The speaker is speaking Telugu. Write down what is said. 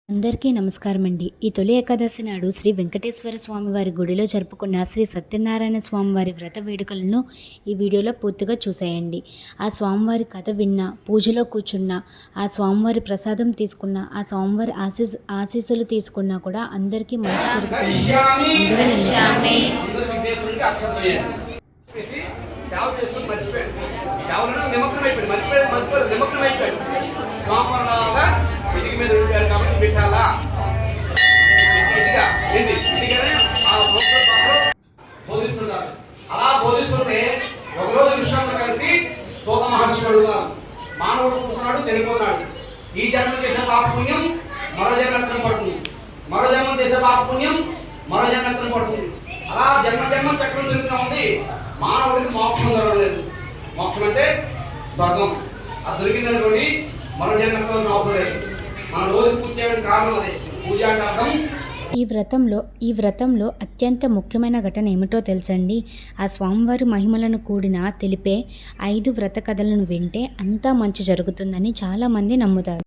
అందరికీ నమస్కారం అండి. ఈ తొలి ఏకాదశి నాడు శ్రీ వెంకటేశ్వర స్వామి వారి గుడిలో జరుపుకున్న శ్రీ సత్యనారాయణ స్వామి వారి వ్రత వేడుకలను ఈ వీడియోలో పూర్తిగా చూసేయండి. ఆ స్వామివారి కథ విన్న, పూజలో కూర్చున్న, ఆ స్వామివారి ప్రసాదం తీసుకున్న, ఆ స్వామివారి ఆశీస్సులు తీసుకున్నా కూడా అందరికీ మంచి జరుగుతుందని ఇంటికి మీద ఉంటారు కాబట్టి పెట్టాలా బోధిస్తుంటారు. అలా బోధిస్తుంటే ఒకరోజు విషయంలో కలిసి సూత మహర్షి అడుగుతారు. మానవుడు పుట్టినాడు, చనిపోతున్నాడు. ఈ జన్మ చేసే పాపపుణ్యం మరో జన్మత్రం పడుతుంది, మరో జన్మ చేసే పాపపుణ్యం మరో జన్మత్రం పడుతుంది. అలా జన్మ చక్రం తిరుగుతూ ఉంది. మానవుడికి మోక్షం దొరకలేదు. మోక్షం అంటే స్వర్గం. అది దొరికిందనుకోండి మరో జన్మత్వం అవసరం లేదు. మన రోజు పూజ చేయడానికి కారణం అదే. పూజ అంటే అర్థం. ఈ వ్రతంలో అత్యంత ముఖ్యమైన ఘటన ఏమిటో తెలుసండి. ఆ స్వామివారి మహిమలను కూడిన తెలిపే 5 వ్రత కథలను వింటే అంతా మంచి జరుగుతుందని చాలామంది నమ్ముతారు.